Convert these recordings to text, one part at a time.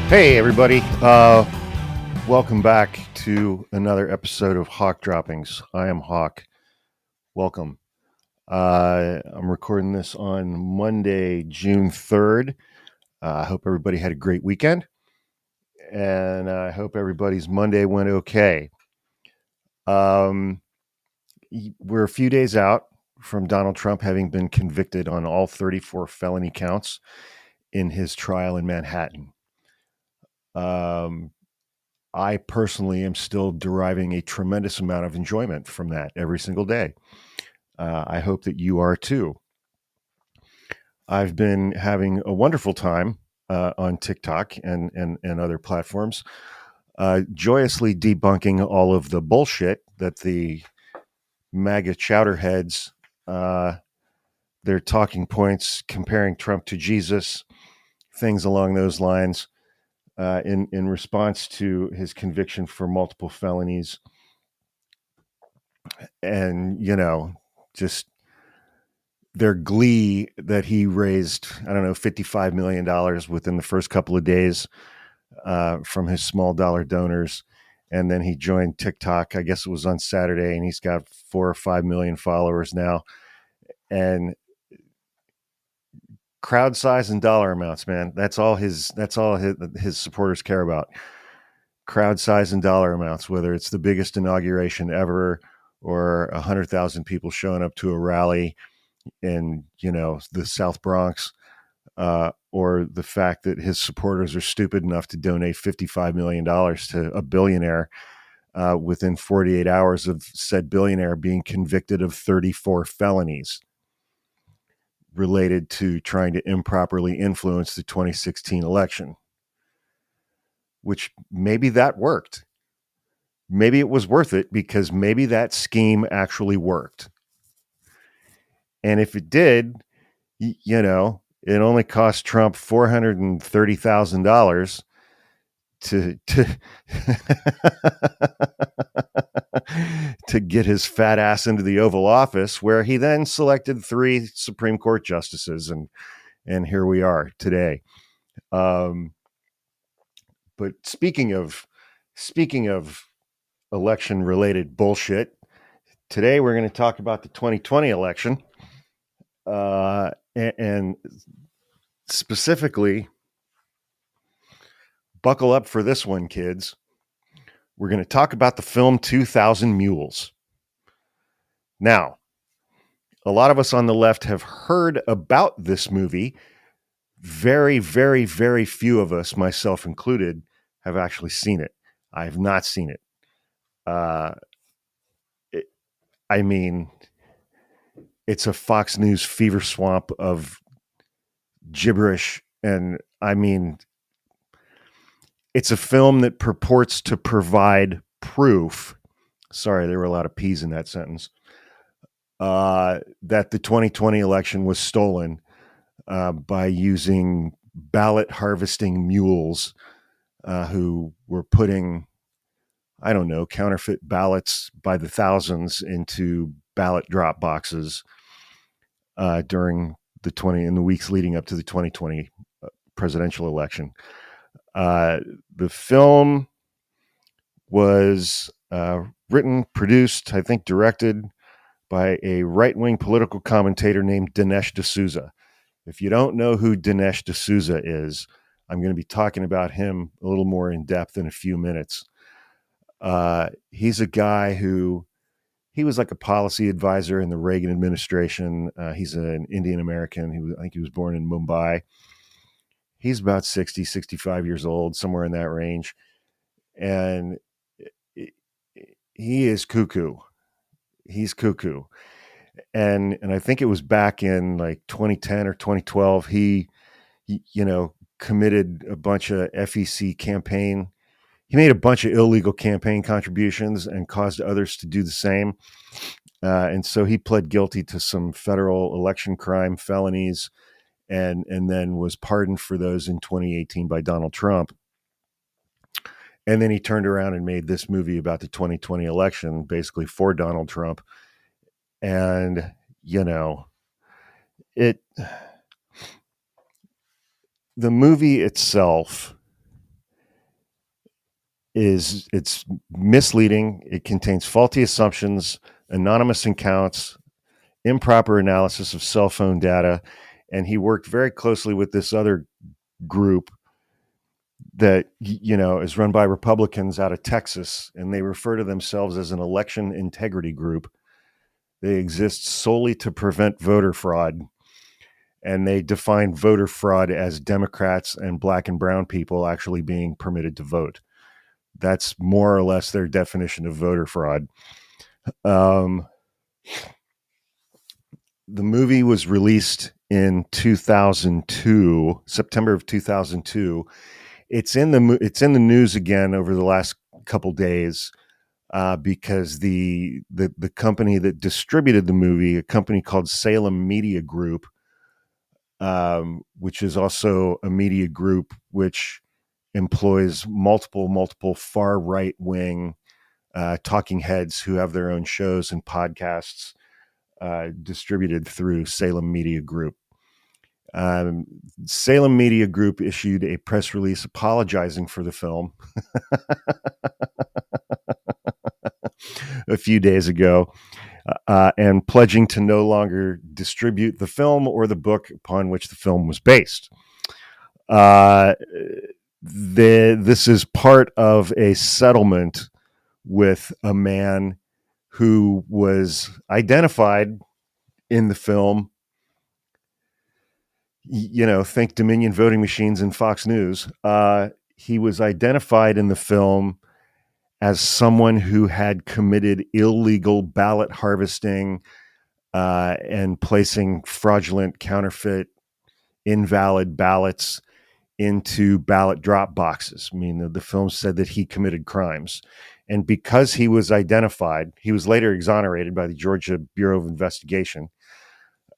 Hey, everybody. Welcome back to another episode of Hawk Droppings. I am Hawk. Welcome. I'm recording this on Monday, June 3rd. I hope everybody had a great weekend, and I hope everybody's Monday went okay. We're a few days out from Donald Trump having been convicted on all 34 felony counts in his trial in Manhattan. I personally am still deriving a tremendous amount of enjoyment from that every single day. I hope that you are too. I've been having a wonderful time on TikTok and other platforms, joyously debunking all of the bullshit that the MAGA chowderheads, their talking points comparing Trump to Jesus, things along those lines, in response to his conviction for multiple felonies. And, just their glee that he raised, I don't know, $55 million within the first couple of days from his small dollar donors. And then he joined TikTok, I guess it was on Saturday, and he's got 4 or 5 million followers now. And crowd size and dollar amounts, man. That's all his supporters care about. Crowd size and dollar amounts, whether it's the biggest inauguration ever or 100,000 people showing up to a rally in, the South Bronx, or the fact that his supporters are stupid enough to donate $55 million to a billionaire within 48 hours of said billionaire being convicted of 34 felonies related to trying to improperly influence the 2016 election, which maybe that worked. Maybe it was worth it because maybe that scheme actually worked. And if it did, it only cost Trump $430,000 to to get his fat ass into the Oval Office, where he then selected 3 Supreme Court justices, and here we are today. But speaking of election related bullshit, today we're going to talk about the 2020 election, and specifically, buckle up for this one, kids. We're going to talk about the film 2000 Mules. Now, a lot of us on the left have heard about this movie. Very, very, very few of us, myself included, have actually seen it. I have not seen it. It's a Fox News fever swamp of gibberish. And it's a film that purports to provide proof. Sorry, there were a lot of P's in that sentence. That the 2020 election was stolen by using ballot harvesting mules who were putting, I don't know, counterfeit ballots by the thousands into ballot drop boxes during in the weeks leading up to the 2020 presidential election. The film was written, produced, I think directed by a right-wing political commentator named Dinesh D'Souza. If you don't know who Dinesh D'Souza is, I'm going to be talking about him a little more in depth in a few minutes. He's a guy he was like a policy advisor in the Reagan administration. He's an Indian American. I think he was born in Mumbai. He's about 60, 65 years old, somewhere in that range. And he is cuckoo. He's cuckoo. And I think it was back in like 2010 or 2012, he committed a bunch of FEC campaign. He made a bunch of illegal campaign contributions and caused others to do the same. And so he pled guilty to some federal election crime felonies and then was pardoned for those in 2018 by Donald Trump. And then he turned around and made this movie about the 2020 election, basically for Donald Trump. And, the movie itself it's misleading. It contains faulty assumptions, anonymous accounts, improper analysis of cell phone data, and he worked very closely with this other group that is run by Republicans out of Texas, and they refer to themselves as an election integrity group. They exist solely to prevent voter fraud, and they define voter fraud as Democrats and black and brown people actually being permitted to vote. That's more or less their definition of voter fraud. The movie was released in 2002, September of 2002. It's in the news again over the last couple days because the company that distributed the movie, a company called Salem Media Group, which is also a media group which employs multiple far right wing talking heads who have their own shows and podcasts distributed through Salem Media Group. Salem Media Group issued a press release apologizing for the film a few days ago and pledging to no longer distribute the film or the book upon which the film was based. This is part of a settlement with a man who was identified in the film. Think Dominion voting machines and Fox News. He was identified in the film as someone who had committed illegal ballot harvesting and placing fraudulent, counterfeit, invalid ballots into ballot drop boxes. I mean, the film said that he committed crimes. And because he was identified, he was later exonerated by the Georgia Bureau of Investigation.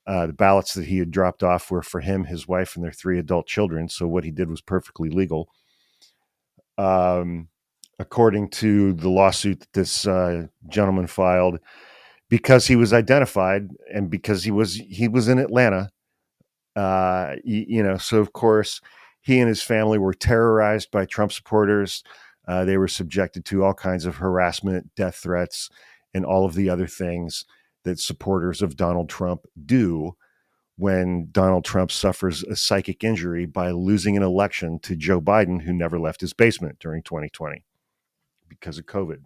The ballots that he had dropped off were for him, his wife, and their 3 adult children. So what he did was perfectly legal. According to the lawsuit that this gentleman filed, because he was identified and because he was in Atlanta, so of course he and his family were terrorized by Trump supporters. They were subjected to all kinds of harassment, death threats, and all of the other things that supporters of Donald Trump do when Donald Trump suffers a psychic injury by losing an election to Joe Biden, who never left his basement during 2020 because of COVID.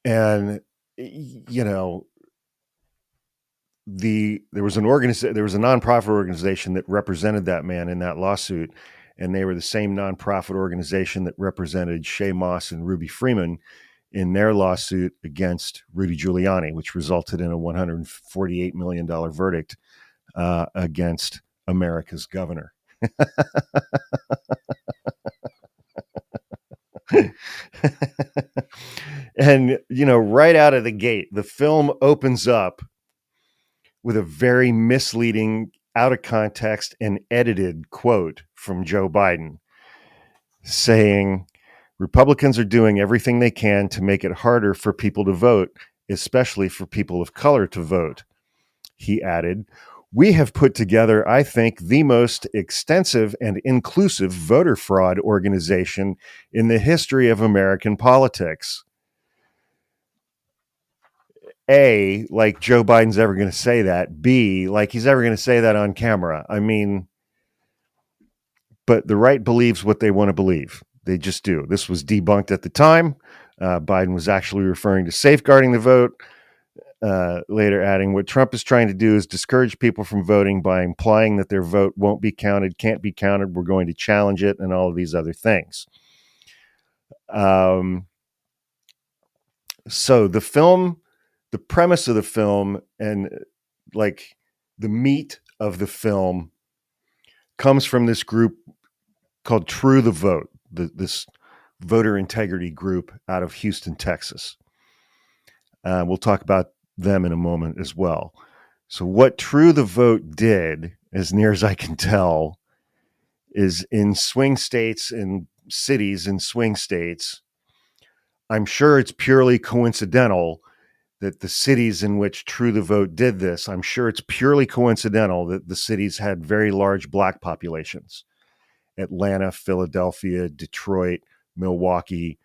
And, there was a nonprofit organization that represented that man in that lawsuit, and they were the same nonprofit organization that represented Shay Moss and Ruby Freeman in their lawsuit against Rudy Giuliani, which resulted in a $148 million verdict against America's governor. And, right out of the gate, the film opens up with a very misleading, out of context and edited quote from Joe Biden saying, Republicans are doing everything they can to make it harder for people to vote, especially for people of color to vote. He added, we have put together, I think, the most extensive and inclusive voter fraud organization in the history of American politics. A, like Joe Biden's ever going to say that. B, like he's ever going to say that on camera. I mean, but the right believes what they want to believe. They just do. This was debunked at the time. Biden was actually referring to safeguarding the vote, later adding, what Trump is trying to do is discourage people from voting by implying that their vote won't be counted, can't be counted, we're going to challenge it, and all of these other things. So the film, the premise of the film, and like the meat of the film comes from this group called True the Vote, this voter integrity group out of Houston, Texas. We'll talk about them in a moment as well. So what True the Vote did, as near as I can tell, is in swing states and cities in swing states, I'm sure it's purely coincidental that the cities in which True the Vote did this, I'm sure it's purely coincidental that the cities had very large black populations. Atlanta, Philadelphia, Detroit, Milwaukee,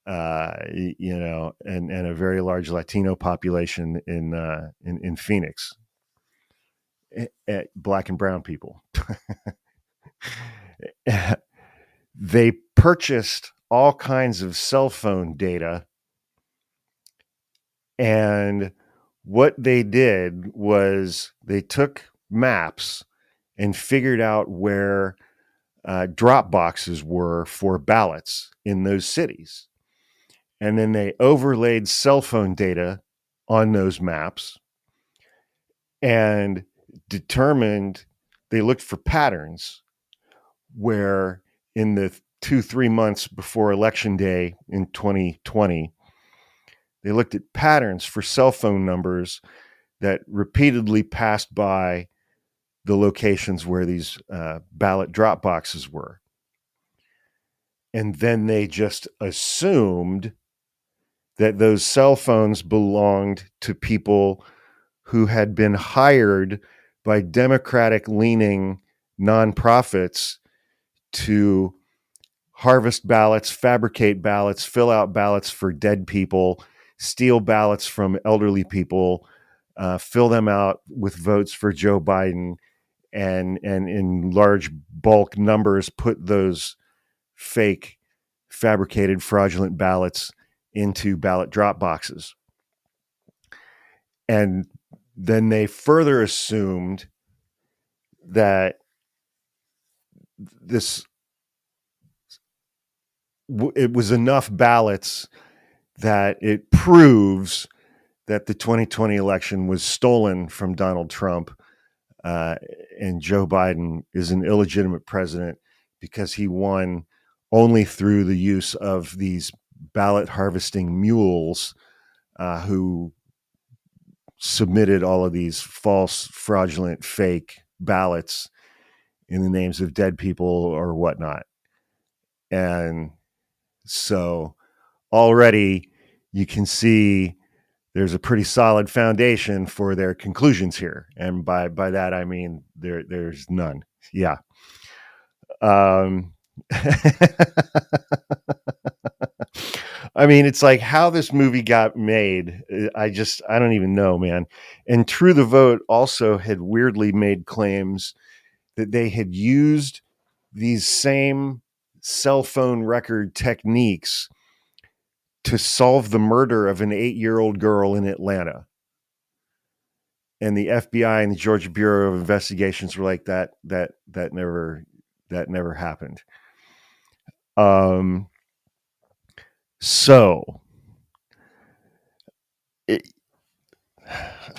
and a very large Latino population in Phoenix, black and brown people. They purchased all kinds of cell phone data, and what they did was they took maps and figured out where drop boxes were for ballots in those cities. And then they overlaid cell phone data on those maps and determined, they looked for patterns where in the 2-3 months before election day in 2020, they looked at patterns for cell phone numbers that repeatedly passed by the locations where these ballot drop boxes were. And then they just assumed that those cell phones belonged to people who had been hired by Democratic leaning nonprofits to harvest ballots, fabricate ballots, fill out ballots for dead people, steal ballots from elderly people, fill them out with votes for Joe Biden, and in large bulk numbers put those fake, fabricated, fraudulent ballots into ballot drop boxes. And then they further assumed that it was enough ballots that it proves that the 2020 election was stolen from Donald Trump, and Joe Biden is an illegitimate president because he won only through the use of these ballot harvesting mules who submitted all of these false, fraudulent, fake ballots in the names of dead people or whatnot. And so already you can see there's a pretty solid foundation for their conclusions here. And by that, I mean, there's none. Yeah. I mean, it's like how this movie got made. I don't even know, man. And True the Vote also had weirdly made claims that they had used these same cell phone record techniques to solve the murder of an 8-year-old girl in Atlanta. And the FBI and the Georgia Bureau of Investigations were like, that never happened. So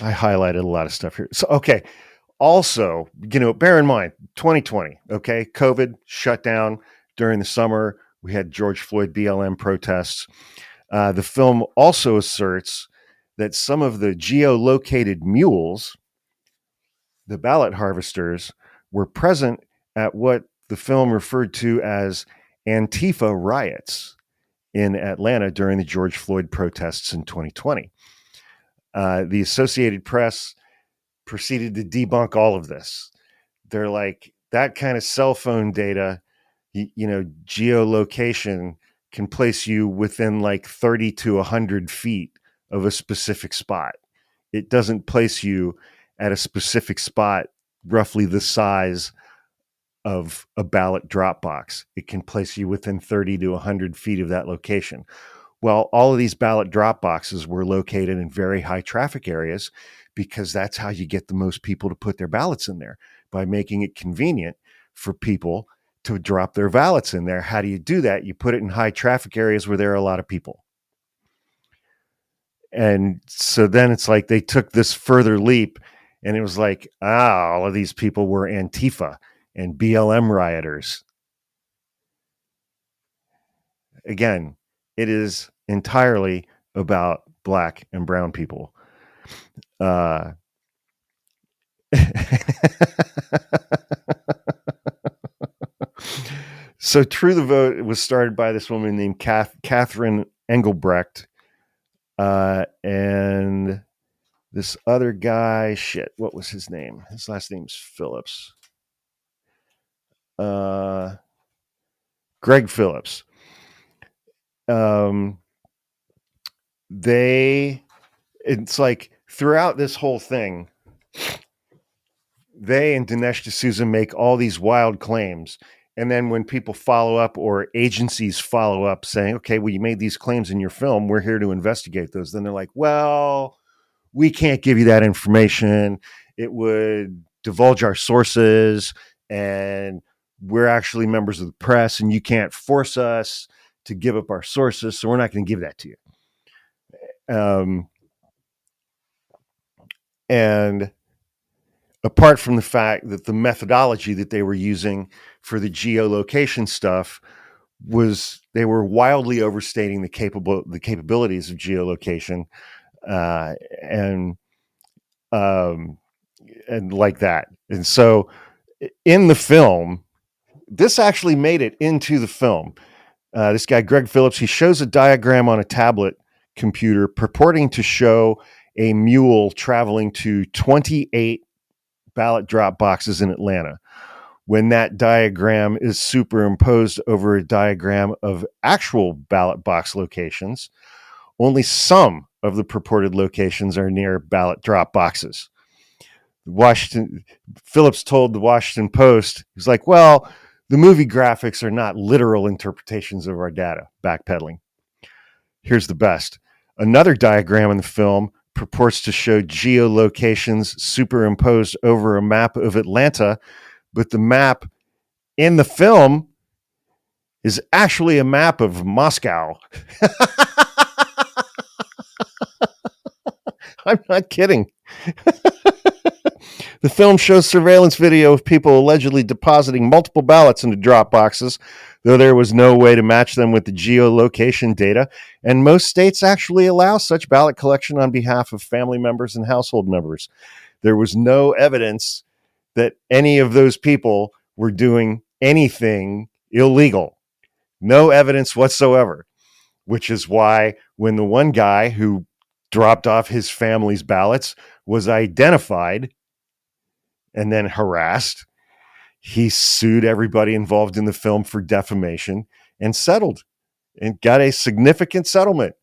I highlighted a lot of stuff here. So, okay. Also, bear in mind, 2020, okay, COVID shut down during the summer. We had George Floyd BLM protests. The film also asserts that some of the geolocated mules, the ballot harvesters, were present at what the film referred to as Antifa riots in Atlanta during the George Floyd protests in 2020. The Associated Press proceeded to debunk all of this. They're like, that kind of cell phone data, geolocation can place you within like 30 to 100 feet of a specific spot. It doesn't place you at a specific spot roughly the size of a ballot drop box. It can place you within 30 to 100 feet of that location. Well, all of these ballot drop boxes were located in very high traffic areas because that's how you get the most people to put their ballots in there, by making it convenient for people to drop their ballots in there. How do you do that? You put it in high traffic areas where there are a lot of people. And so then it's like they took this further leap, and it was like, all of these people were Antifa and BLM rioters. Again, it is entirely about black and brown people. So True the Vote was started by this woman named Catherine Engelbrecht, and this other guy, what was his name? His last name's Phillips. Greg Phillips. um, it's like throughout this whole thing, they and Dinesh D'Souza make all these wild claims. And then when people follow up or agencies follow up saying, okay, well, you made these claims in your film, we're here to investigate those. Then they're like, well, we can't give you that information. It would divulge our sources, and we're actually members of the press, and you can't force us to give up our sources. So we're not going to give that to you. And apart from the fact that the methodology that they were using for the geolocation stuff was they were wildly overstating the capabilities of geolocation, uh, and um, and like that. And so in the film, this actually made it into the film. This guy, Greg Phillips, he shows a diagram on a tablet computer purporting to show a mule traveling to 28 ballot drop boxes in Atlanta. When that diagram is superimposed over a diagram of actual ballot box locations, only some of the purported locations are near ballot drop boxes. Phillips told the Washington Post, he's like, well, the movie graphics are not literal interpretations of our data, backpedaling. Here's the best. Another diagram in the film purports to show geolocations superimposed over a map of Atlanta, but the map in the film is actually a map of Moscow. I'm not kidding. The film shows surveillance video of people allegedly depositing multiple ballots into drop boxes, though there was no way to match them with the geolocation data, and most states actually allow such ballot collection on behalf of family members and household members. There was no evidence that any of those people were doing anything illegal. No evidence whatsoever, which is why when the one guy who dropped off his family's ballots was identified and then harassed, he sued everybody involved in the film for defamation and settled and got a significant settlement,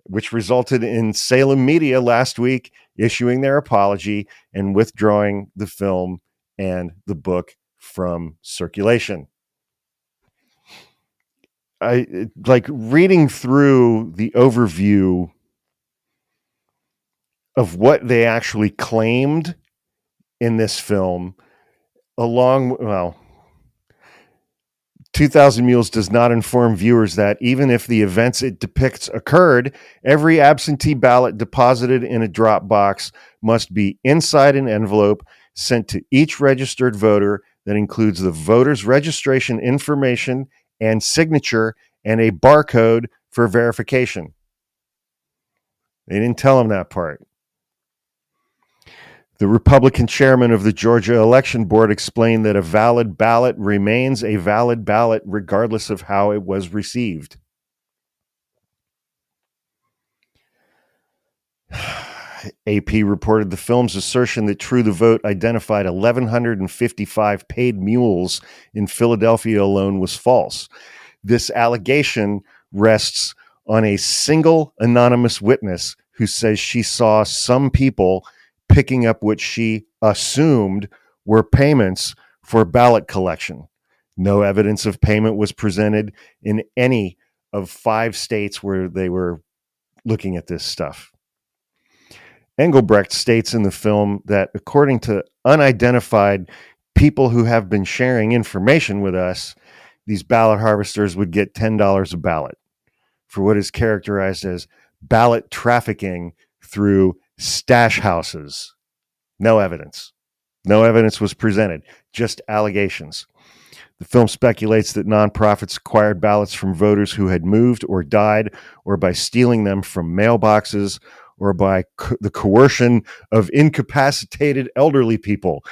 which resulted in Salem Media last week issuing their apology and withdrawing the film and the book from circulation. I like reading through the overview of what they actually claimed in this film, 2000 Mules does not inform viewers that even if the events it depicts occurred, every absentee ballot deposited in a drop box must be inside an envelope sent to each registered voter that includes the voter's registration information and signature and a barcode for verification. They didn't tell him that part. The Republican chairman of the Georgia Election Board explained that a valid ballot remains a valid ballot regardless of how it was received. AP reported the film's assertion that True the Vote identified 1,155 paid mules in Philadelphia alone was false. This allegation rests on a single anonymous witness who says she saw some people picking up what she assumed were payments for ballot collection. No evidence of payment was presented in any of 5 states where they were looking at this stuff. Engelbrecht states in the film that according to unidentified people who have been sharing information with us, these ballot harvesters would get $10 a ballot for what is characterized as ballot trafficking through stash houses. No evidence. No evidence was presented, just allegations. The film speculates that nonprofits acquired ballots from voters who had moved or died, or by stealing them from mailboxes, or by the coercion of incapacitated elderly people.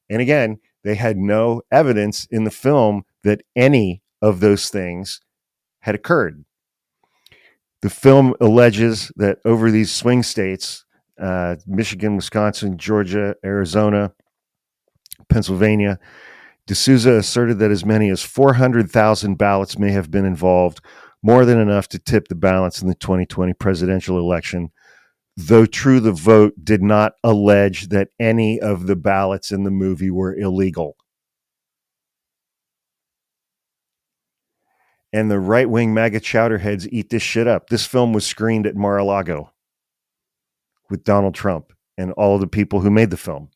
And again, they had no evidence in the film that any of those things had occurred. The film alleges that over these swing states, Michigan, Wisconsin, Georgia, Arizona, Pennsylvania, D'Souza asserted that as many as 400,000 ballots may have been involved, more than enough to tip the balance in the 2020 presidential election, though True the Vote did not allege that any of the ballots in the movie were illegal. And the right-wing MAGA chowderheads eat this shit up. This film was screened at Mar-a-Lago with Donald Trump and all the people who made the film.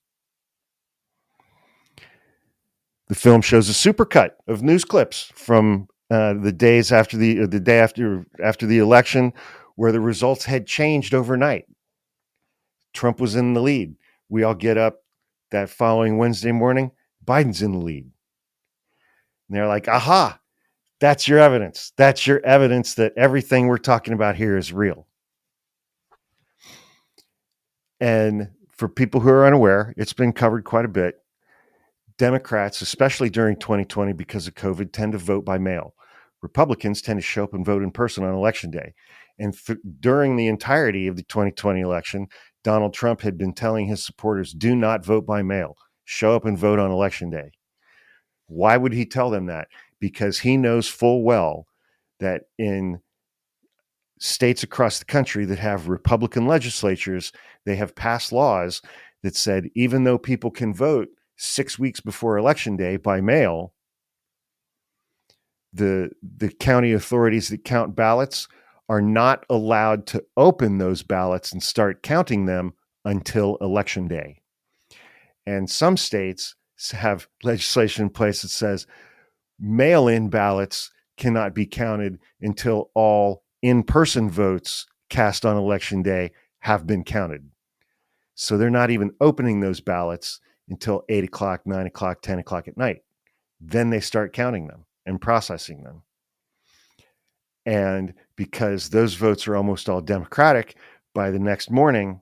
The film shows a supercut of news clips from the days after the day after the election, where the results had changed overnight. Trump was in the lead. We all get up that following Wednesday morning. Biden's in the lead. And they're like, aha, that's your evidence. That's your evidence that everything we're talking about here is real. And for people who are unaware, it's been covered quite a bit. Democrats, especially during 2020 because of COVID, tend to vote by mail. Republicans tend to show up and vote in person on election day. And during the entirety of the 2020 election, Donald Trump had been telling his supporters, do not vote by mail. Show up and vote on election day. Why would he tell them that? Because he knows full well that in states across the country that have Republican legislatures, they have passed laws that said even though people can vote 6 weeks before election day by mail, the county authorities that count ballots are not allowed to open those ballots and start counting them until election day. And some states have legislation in place that says mail-in ballots cannot be counted until all in-person votes cast on election day have been counted. So they're not even opening those ballots until 8 o'clock, 9 o'clock, 10 o'clock at night. Then they start counting them and processing them. And because those votes are almost all Democratic, by the next morning,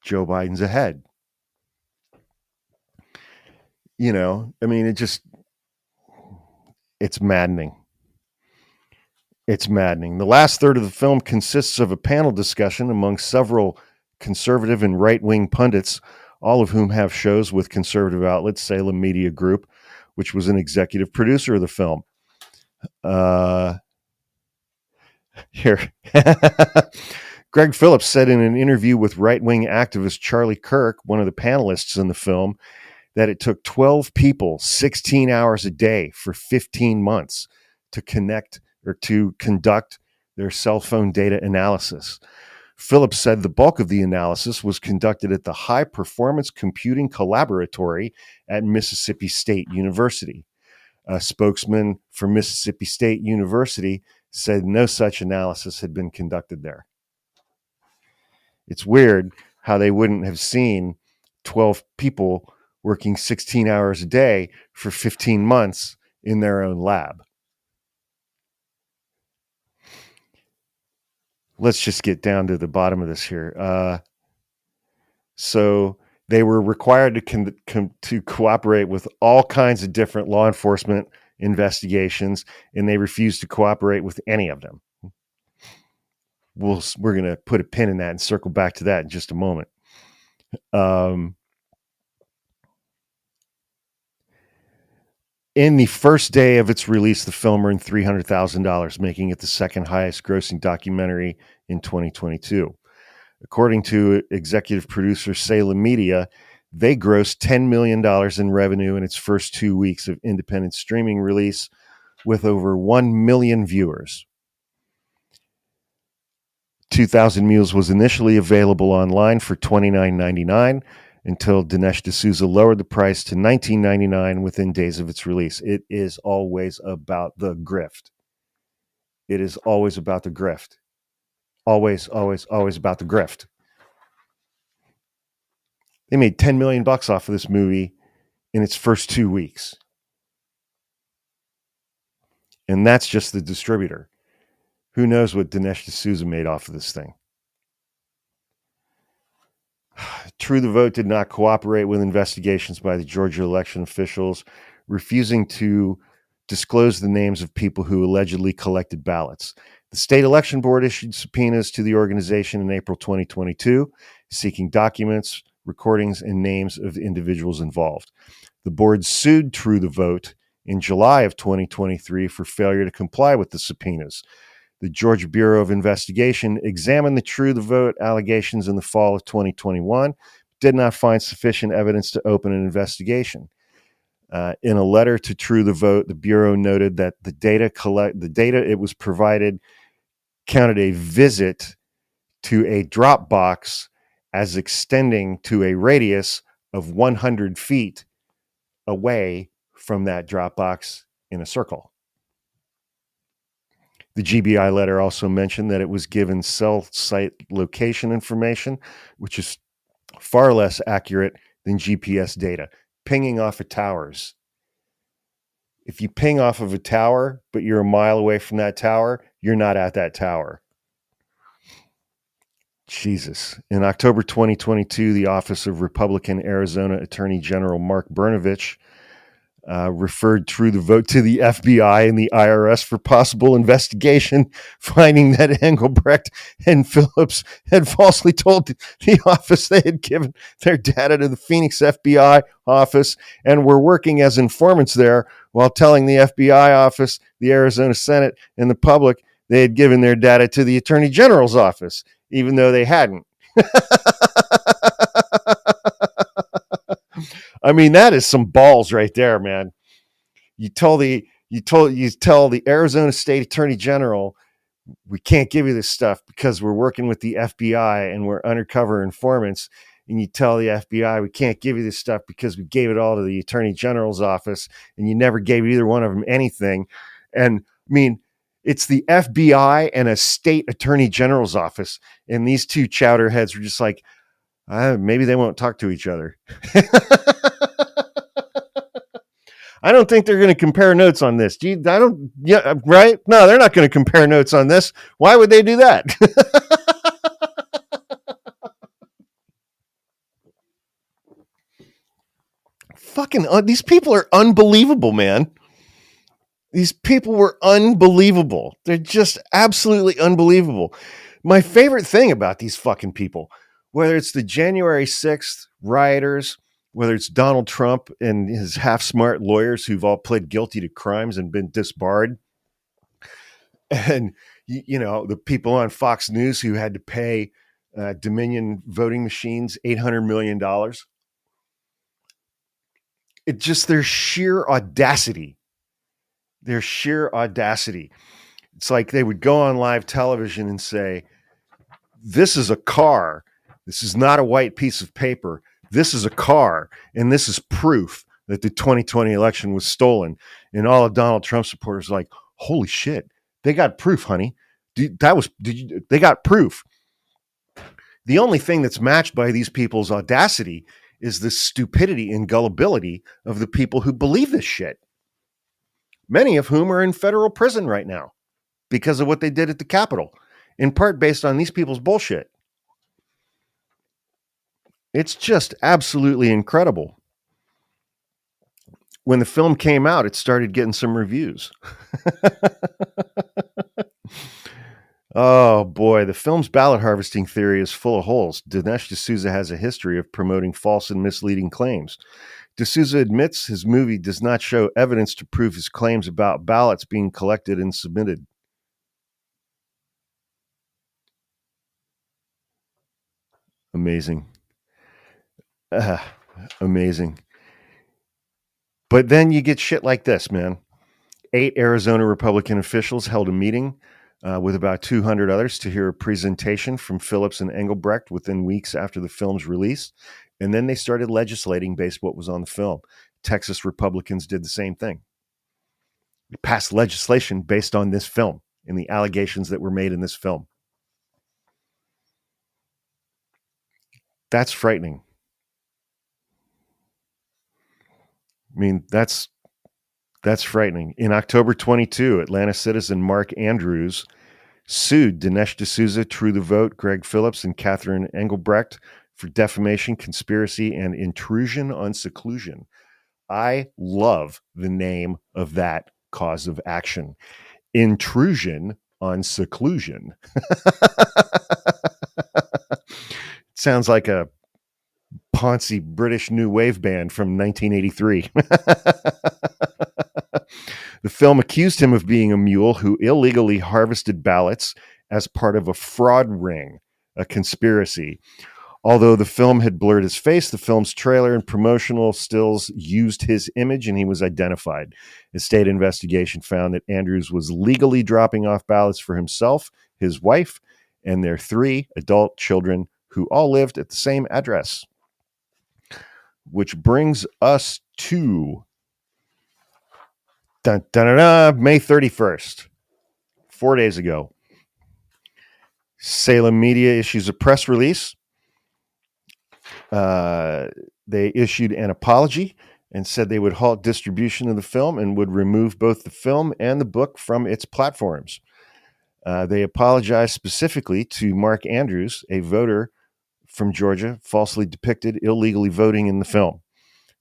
Joe Biden's ahead. You know, I mean, it's maddening. It's maddening. The last third of the film consists of a panel discussion among several conservative and right-wing pundits, all of whom have shows with conservative outlets, Salem Media Group, which was an executive producer of the film. Here. Greg Phillips said in an interview with right-wing activist Charlie Kirk, one of the panelists in the film, that it took 12 people 16 hours a day for 15 months to conduct their cell phone data analysis. Phillips said the bulk of the analysis was conducted at the High Performance Computing Collaboratory at Mississippi State University. A spokesman for Mississippi State University said no such analysis had been conducted there. It's weird how they wouldn't have seen 12 people working 16 hours a day for 15 months in their own lab. Let's just get down to the bottom of this here. So they were required to cooperate with all kinds of different law enforcement investigations, and they refused to cooperate with any of them. We're going to put a pin in that and circle back to that in just a moment. In the first day of its release, the film earned $300,000, making it the second highest grossing documentary in 2022. According to executive producer Salem Media, they grossed $10 million in revenue in its first 2 weeks of independent streaming release, with over 1 million viewers. 2,000 Mules was initially available online for $29.99 until Dinesh D'Souza lowered the price to $19.99 within days of its release. It is always about the grift. It is always about the grift. Always, always, always about the grift. They made $10 million off of this movie in its first 2 weeks. And that's just the distributor. Who knows what Dinesh D'Souza made off of this thing? True the Vote did not cooperate with investigations by the Georgia election officials, refusing to disclose the names of people who allegedly collected ballots. The state election board issued subpoenas to the organization in April 2022, seeking documents, recordings, and names of individuals involved. The board sued True the Vote in July of 2023 for failure to comply with the subpoenas. The Georgia Bureau of Investigation examined the True the Vote allegations in the fall of 2021, did not find sufficient evidence to open an investigation. In a letter to True the Vote, the Bureau noted that the data it was provided counted a visit to a drop box as extending to a radius of 100 feet away from that drop box in a circle. The GBI letter also mentioned that it was given cell site location information, which is far less accurate than GPS data, pinging off of towers. If you ping off of a tower, but you're a mile away from that tower, you're not at that tower. Jesus. In October 2022, the Office of Republican Arizona Attorney General Mark Brnovich referred True the Vote to the FBI and the IRS for possible investigation, finding that Engelbrecht and Phillips had falsely told the office they had given their data to the Phoenix FBI office and were working as informants there, while telling the FBI office, the Arizona Senate, and the public they had given their data to the Attorney General's office, even though they hadn't. I mean, that is some balls right there, man. You tell the Arizona State Attorney General, we can't give you this stuff because we're working with the FBI and we're undercover informants. And you tell the FBI, we can't give you this stuff because we gave it all to the Attorney General's office, and you never gave either one of them anything. And I mean, it's the FBI and a state Attorney General's office, and these two chowderheads were just like, maybe they won't talk to each other. I don't think they're going to compare notes on this. Right? No, they're not going to compare notes on this. Why would they do that? These people are unbelievable, man. These people were unbelievable. They're just absolutely unbelievable. My favorite thing about these fucking people, whether it's the January 6th rioters, whether it's Donald Trump and his half-smart lawyers who've all pled guilty to crimes and been disbarred, and the people on Fox News who had to pay Dominion voting machines $800 million. It's just their sheer audacity. It's like they would go on live television and say, this is a car. This is not a white piece of paper. This is a car. And this is proof that the 2020 election was stolen. And all of Donald Trump's supporters are like, holy shit, they got proof, honey. They got proof. The only thing that's matched by these people's audacity is the stupidity and gullibility of the people who believe this shit. Many of whom are in federal prison right now because of what they did at the Capitol, in part based on these people's bullshit. It's just absolutely incredible. When the film came out, it started getting some reviews. Oh boy, the film's ballot harvesting theory is full of holes. Dinesh D'Souza has a history of promoting false and misleading claims. D'Souza admits his movie does not show evidence to prove his claims about ballots being collected and submitted. Amazing. Amazing. But then you get shit like this, man. 8 Arizona Republican officials held a meeting with about 200 others to hear a presentation from Phillips and Engelbrecht within weeks after the film's release. And then they started legislating based on what was on the film. Texas Republicans did the same thing. They passed legislation based on this film and the allegations that were made in this film. That's frightening. I mean, that's frightening. In October 22, Atlanta citizen Mark Andrews sued Dinesh D'Souza, True the Vote, Greg Phillips, and Catherine Engelbrecht for defamation, conspiracy, and intrusion on seclusion. I love the name of that cause of action. Intrusion on seclusion. Sounds like a Ponzi British New Wave band from 1983. The film accused him of being a mule who illegally harvested ballots as part of a fraud ring, a conspiracy. Although the film had blurred his face, the film's trailer and promotional stills used his image and he was identified. A state investigation found that Andrews was legally dropping off ballots for himself, his wife, and their 3 adult children who all lived at the same address. Which brings us to May 31st, 4 days ago. Salem Media issues a press release. They issued an apology and said they would halt distribution of the film and would remove both the film and the book from its platforms. They apologized specifically to Mark Andrews, a voter from Georgia, falsely depicted illegally voting in the film.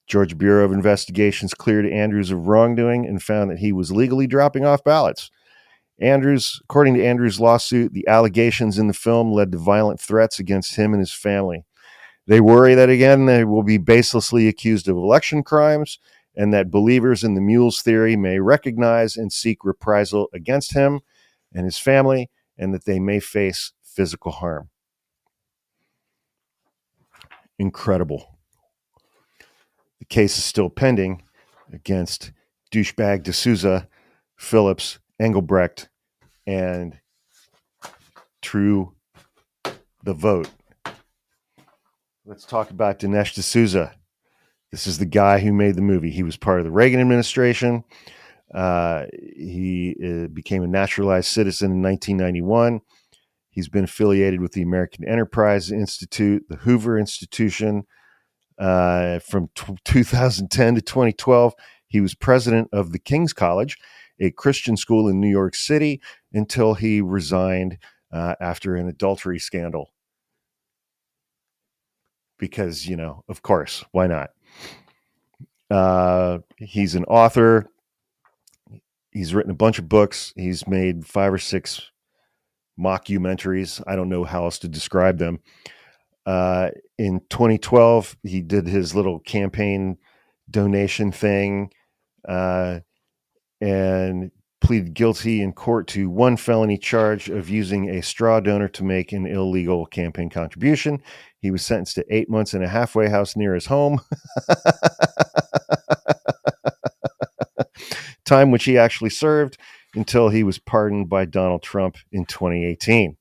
Georgia Bureau of Investigations cleared Andrews of wrongdoing and found that he was legally dropping off ballots. According to Andrews' lawsuit, the allegations in the film led to violent threats against him and his family. They worry that, again, they will be baselessly accused of election crimes and that believers in the Mules theory may recognize and seek reprisal against him and his family, and that they may face physical harm. Incredible. The case is still pending against douchebag D'Souza, Phillips, Engelbrecht, and True the Vote. Let's talk about Dinesh D'Souza. This is the guy who made the movie. He was part of the Reagan administration. He became a naturalized citizen in 1991. He's been affiliated with the American Enterprise Institute, the Hoover Institution. From 2010 to 2012, he was president of the King's College, a Christian school in New York City, until he resigned after an adultery scandal. Because, of course, why not? He's an author. He's written a bunch of books. He's made 5 or 6 mockumentaries. I don't know how else to describe them. In 2012, he did his little campaign donation thing and pleaded guilty in court to 1 felony charge of using a straw donor to make an illegal campaign contribution. He was sentenced to 8 months in a halfway house near his home. Time which he actually served until he was pardoned by Donald Trump in 2018.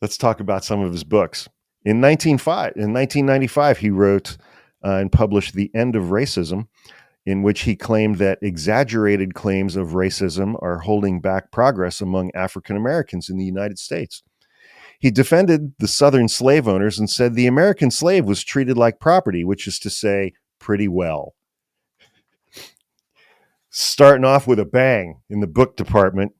Let's talk about some of his books. In 1995, he wrote and published The End of Racism, in which he claimed that exaggerated claims of racism are holding back progress among African Americans in the United States. He defended the Southern slave owners and said the American slave was treated like property, which is to say, pretty well. Starting off with a bang in the book department.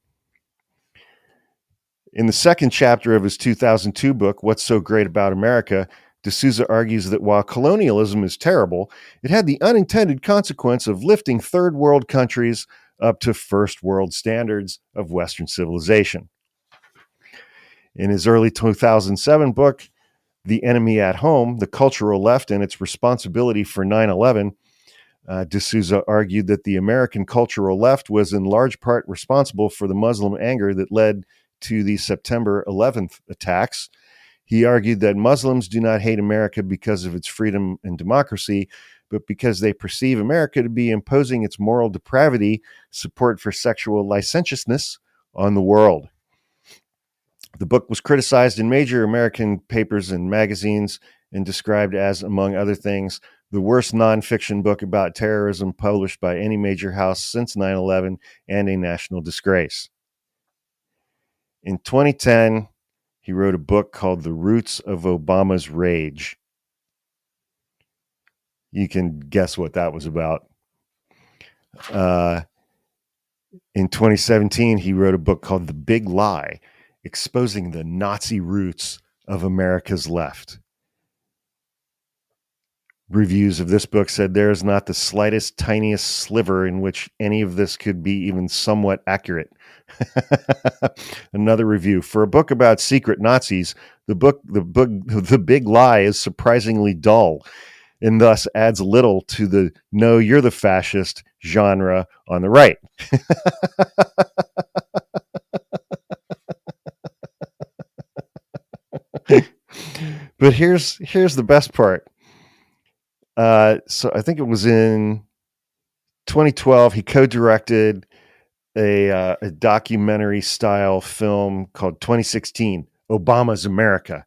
In the second chapter of his 2002 book, What's So Great About America, D'Souza argues that while colonialism is terrible, it had the unintended consequence of lifting third world countries up to first world standards of Western civilization. In his early 2007 book, The Enemy at Home, The Cultural Left and Its Responsibility for 9/11, D'Souza argued that the American cultural left was in large part responsible for the Muslim anger that led to the September 11th attacks. He argued that Muslims do not hate America because of its freedom and democracy, but because they perceive America to be imposing its moral depravity, support for sexual licentiousness on the world. The book was criticized in major American papers and magazines and described as, among other things, the worst nonfiction book about terrorism published by any major house since 9/11 and a national disgrace. In 2010, he wrote a book called The Roots of Obama's Rage. You can guess what that was about. In 2017, he wrote a book called The Big Lie, exposing the Nazi roots of America's left. Reviews of this book said there is not the slightest, tiniest sliver in which any of this could be even somewhat accurate. Another review: for a book about secret Nazis, the Big Lie is surprisingly dull. and thus adds little to the "no, you're the fascist" genre on the right. But here's the best part. So I think it was in 2012. He co-directed a documentary style film called 2016 Obama's America,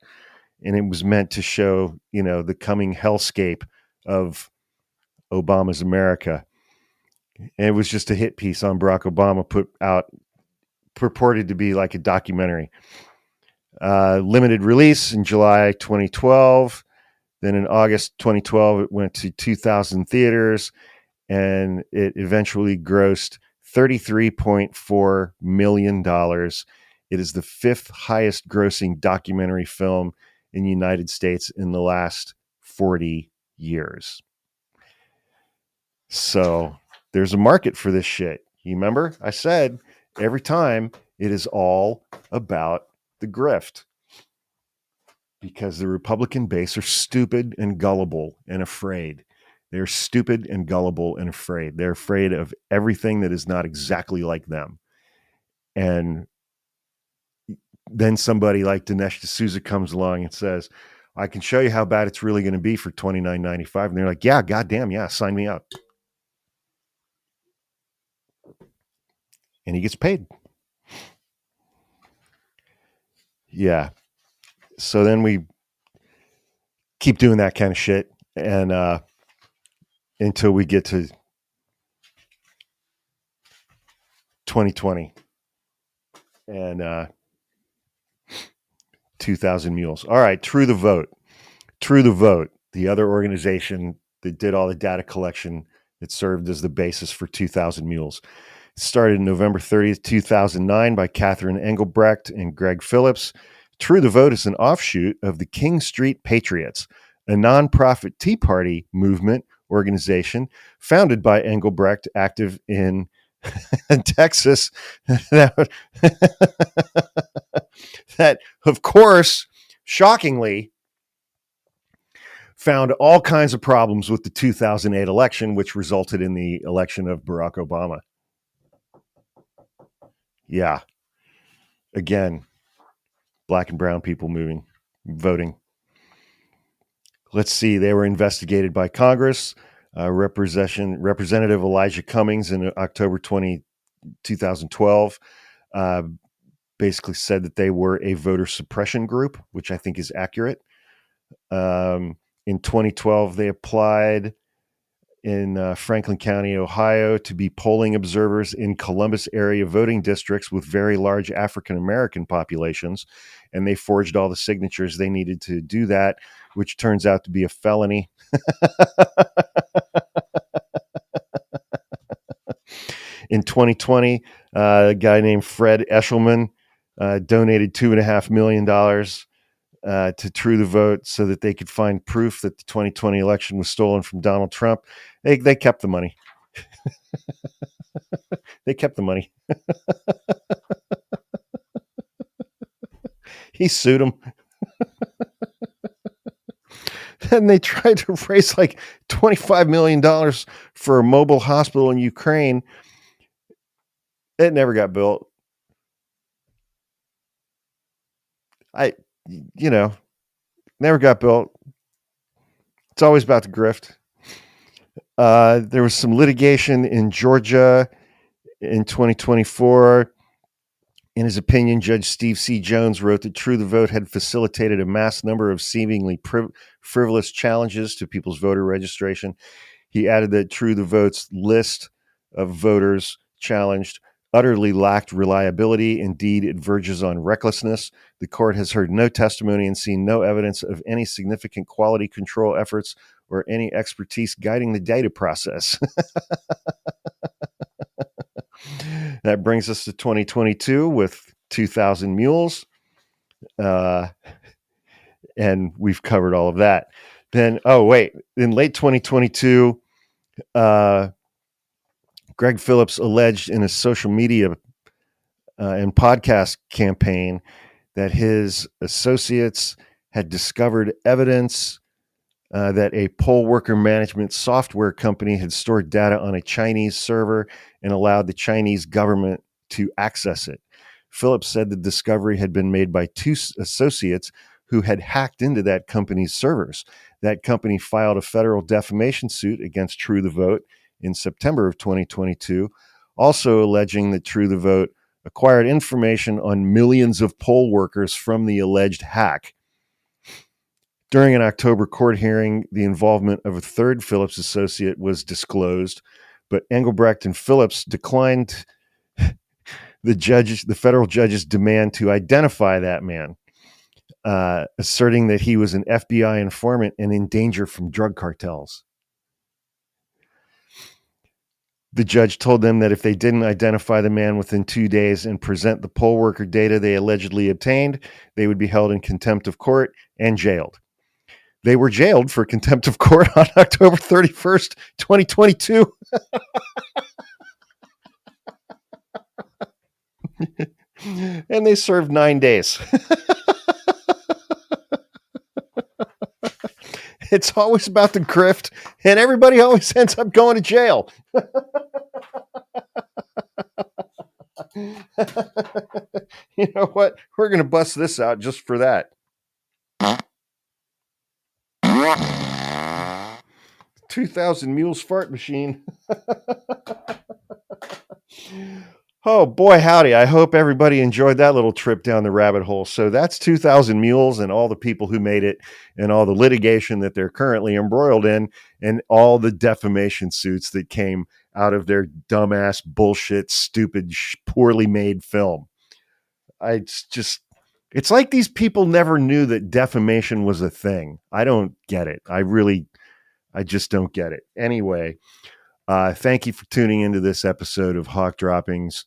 and it was meant to show, the coming hellscape of Obama's America. And it was just a hit piece on Barack Obama, put out, purported to be like a documentary. Limited release in July 2012. Then in August 2012, it went to 2,000 theaters, and it eventually grossed $33.4 million. It is the fifth highest grossing documentary film in the United States in the last 40 years. So there's a market for this shit. You remember? I said every time it is all about the grift, because the Republican base are stupid and gullible and afraid. They're stupid and gullible and afraid. They're afraid of everything that is not exactly like them. And then somebody like Dinesh D'Souza comes along and says, I can show you how bad it's really going to be for $29.95. And they're like, yeah, goddamn, yeah, sign me up. And he gets paid. Yeah. So then we keep doing that kind of shit, and until we get to 2020 and 2,000 Mules. All right, True the Vote. True the Vote, the other organization that did all the data collection that served as the basis for 2,000 Mules. It started November 30th, 2009 by Catherine Engelbrecht and Greg Phillips. True the Vote is an offshoot of the King Street Patriots, a nonprofit Tea Party movement organization founded by Engelbrecht, active in Texas. that, of course, shockingly, found all kinds of problems with the 2008 election, which resulted in the election of Barack Obama. Yeah. Again, black and brown people voting. Let's see. They were investigated by Congress. Representative Elijah Cummings in October 2012 basically said that they were a voter suppression group, which I think is accurate. In 2012, they applied in Franklin County, Ohio, to be polling observers in Columbus area voting districts with very large African-American populations. And they forged all the signatures they needed to do that, which turns out to be a felony. In 2020, a guy named Fred Eshelman donated $2.5 million to True the Vote so that they could find proof that the 2020 election was stolen from Donald Trump. They kept the money. They kept the money. He sued them. Then they tried to raise like $25 million for a mobile hospital in Ukraine. It never got built. Never got built. It's always about the grift. There was some litigation in Georgia in 2024. In his opinion, Judge Steve C. Jones wrote that True the Vote had facilitated a mass number of seemingly frivolous challenges to people's voter registration. He added that True the Vote's list of voters challenged utterly lacked reliability. Indeed, it verges on recklessness. The court has heard no testimony and seen no evidence of any significant quality control efforts or any expertise guiding the data process. That brings us to 2022 with 2,000 Mules. And we've covered all of that. Then, in late 2022, Greg Phillips alleged in a social media and podcast campaign that his associates had discovered evidence that a poll worker management software company had stored data on a Chinese server and allowed the Chinese government to access it. Phillips said the discovery had been made by two associates who had hacked into that company's servers. That company filed a federal defamation suit against True the Vote in September of 2022, also alleging that True the Vote acquired information on millions of poll workers from the alleged hack. During an October court hearing, the involvement of a third Phillips associate was disclosed, but Engelbrecht and Phillips declined the federal judge's demand to identify that man, asserting that he was an FBI informant and in danger from drug cartels. The judge told them that if they didn't identify the man within 2 days and present the poll worker data they allegedly obtained, they would be held in contempt of court and jailed. They were jailed for contempt of court on October 31st, 2022. And they served 9 days. It's always about the grift, and everybody always ends up going to jail. You know what? We're going to bust this out just for that. 2,000 Mules fart machine. Oh, boy, howdy. I hope everybody enjoyed that little trip down the rabbit hole. So that's 2,000 Mules and all the people who made it and all the litigation that they're currently embroiled in and all the defamation suits that came out of their dumbass, bullshit, stupid, poorly made film. It's like these people never knew that defamation was a thing. I don't get it. I just don't get it. Anyway, thank you for tuning into this episode of Hawk Droppings.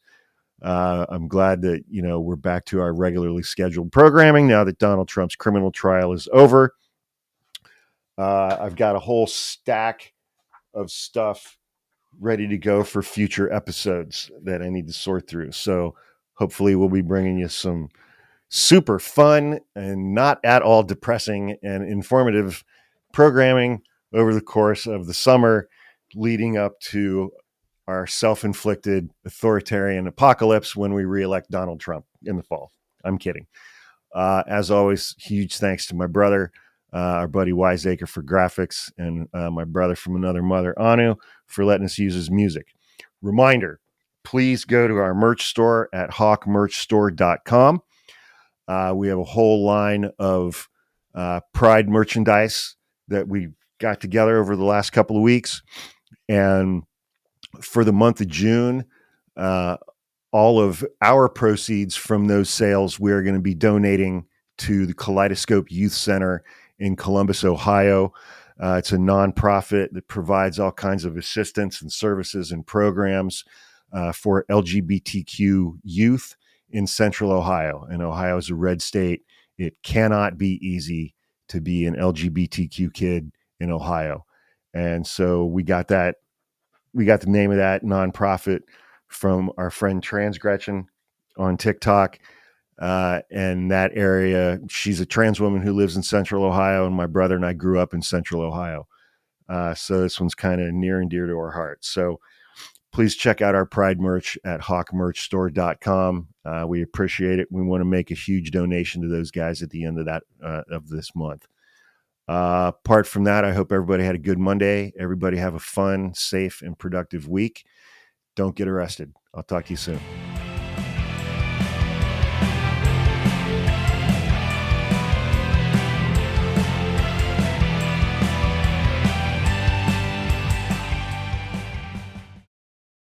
I'm glad that, we're back to our regularly scheduled programming now that Donald Trump's criminal trial is over. I've got a whole stack of stuff ready to go for future episodes that I need to sort through. So hopefully we'll be bringing you some super fun and not at all depressing and informative programming over the course of the summer leading up to our self-inflicted authoritarian apocalypse when we reelect Donald Trump in the fall. I'm kidding. As always, huge thanks to my brother, our buddy Wiseacre for graphics, and my brother from another mother, Anu, for letting us use his music. Reminder, please go to our merch store at hawkmerchstore.com. We have a whole line of Pride merchandise that we got together over the last couple of weeks. And for the month of June, all of our proceeds from those sales, we're going to be donating to the Kaleidoscope Youth Center in Columbus, Ohio. It's a nonprofit that provides all kinds of assistance and services and programs for LGBTQ youth in Central Ohio. And Ohio is a red state. It cannot be easy to be an LGBTQ kid in Ohio. And so we got the name of that nonprofit from our friend Trans Gretchen on TikTok. And that area, she's a trans woman who lives in Central Ohio, and my brother and I grew up in Central Ohio. So this one's kind of near and dear to our hearts. So please check out our Pride merch at hawkmerchstore.com. We appreciate it. We want to make a huge donation to those guys at the end of this month. Apart from that, I hope everybody had a good Monday. Everybody have a fun, safe, and productive week. Don't get arrested. I'll talk to you soon.